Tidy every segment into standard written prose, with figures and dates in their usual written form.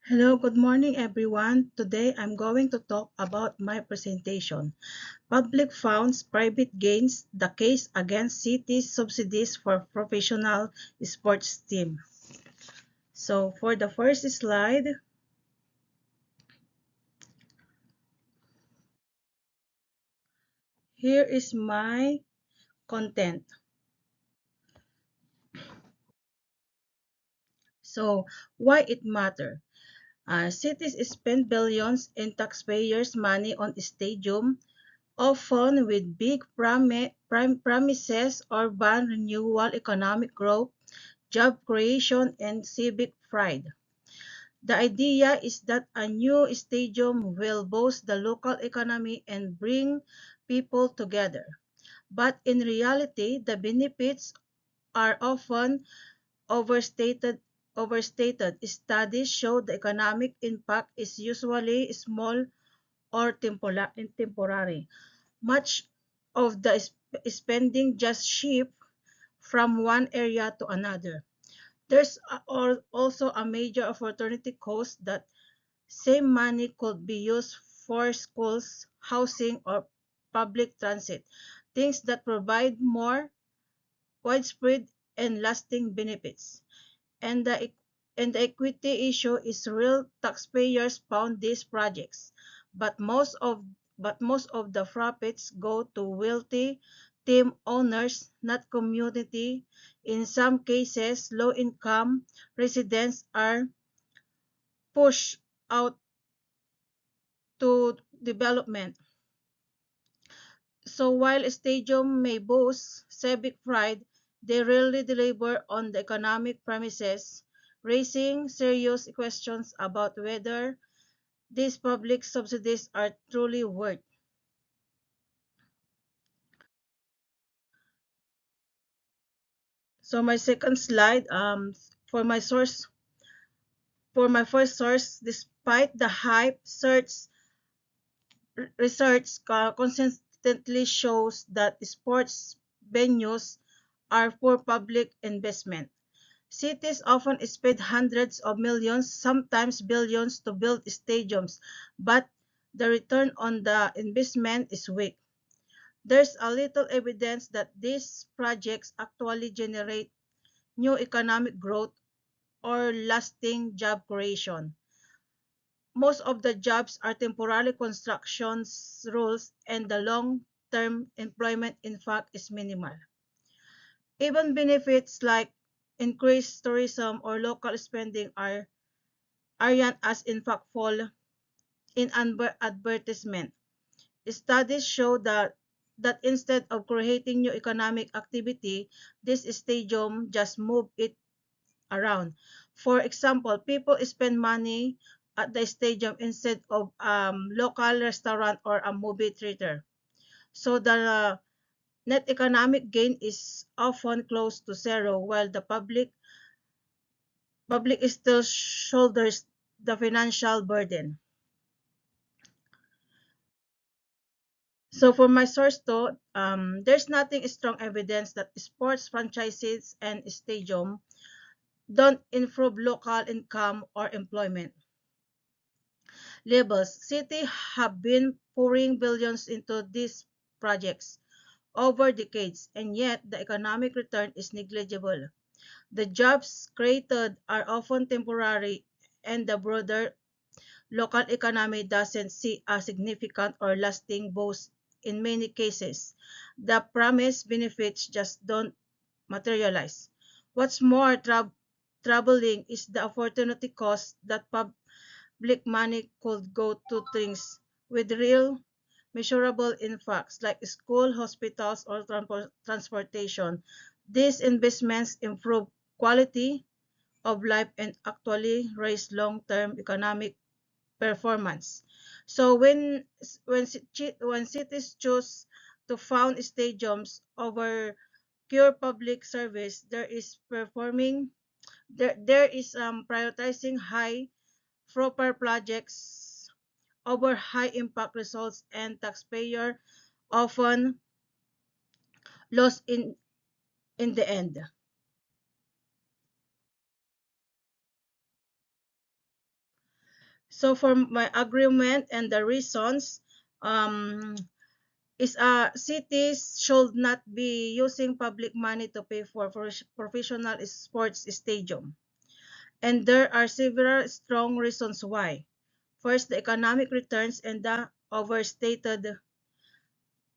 Hello, good morning everyone. Today I'm going to talk about my presentation. Public funds, private gains, the case against city subsidies for professional sports team. So for the first slide, here is my content. So why it matter? Cities spend billions in taxpayers' money on stadium, often with big promises, urban renewal, economic growth, job creation, and civic pride. The idea is that a new stadium will boost the local economy and bring people together. But in reality, the benefits are often overstated. Overstated. Studies show the economic impact is usually small or temporary. Much of the spending just shifts from one area to another. There's also a major opportunity cost that same money could be used for schools, housing, or public transit, things that provide more widespread and lasting benefits. And the equity issue is real. Taxpayers fund these projects, but most of the profits go to wealthy team owners, not community. In some cases, low-income residents are pushed out to development. So while a stadium may boast civic pride, they rarely deliver on the economic promises, raising serious questions about whether these public subsidies are truly worth. So my second slide, for my source, for my first source, despite the hype, research consistently shows that sports venues are for public investment. Cities often spend hundreds of millions, sometimes billions, to build stadiums, but the return on the investment is weak. There's a little evidence that these projects actually generate new economic growth or lasting job creation. Most of the jobs are temporary constructions rules, and the long-term employment in fact is minimal. Even benefits like increased tourism or local spending aren't as impactful in advertisement. Studies show that instead of creating new economic activity, this stadium just move it around. For example, people spend money at the stadium instead of local restaurant or a movie theater. So the net economic gain is often close to zero, while the public still shoulders the financial burden. So for my source though, there's nothing strong evidence that sports franchises and stadium don't improve local income or employment levels. City have been pouring billions into these projects over decades, and yet the economic return is negligible. The jobs created are often temporary, and the broader local economy doesn't see a significant or lasting boost in many cases. The promised benefits just don't materialize. What's more troubling is the opportunity cost that public money could go to things with real measurable impacts like school, hospitals, or transportation. These investments improve quality of life and actually raise long-term economic performance. So when cities choose to found stadiums over pure public service, there is prioritizing high proper projects over high impact results, and taxpayer often lost in the end. So for my agreement and the reasons, um, is cities should not be using public money to pay for professional sports stadium. And there are several strong reasons why. First, the economic returns and the overstated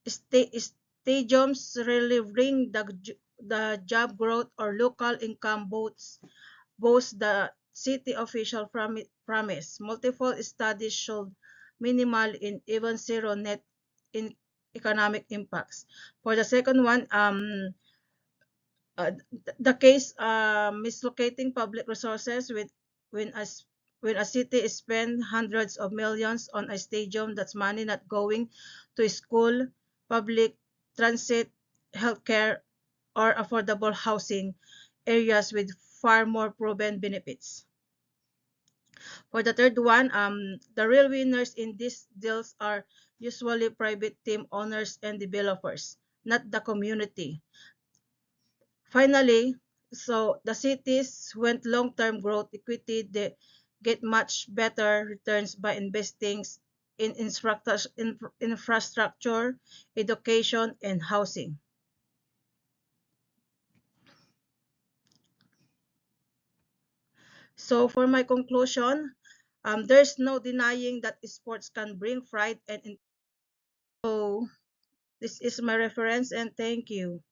stadiums really bring the job growth or local income both the city official promise. Multiple studies showed minimal in even zero net in economic impacts. For the second one, the case mislocating public resources with when a when a city spend hundreds of millions on a stadium, that's money not going to school, public transit, healthcare, or affordable housing areas with far more proven benefits. For the third one, the real winners in these deals are usually private team owners and developers, not the community. Finally, so the cities went long-term growth equity, they get much better returns by investing in infrastructure, education, and housing. So for my conclusion, there's no denying that sports can bring pride and so this is my reference and thank you.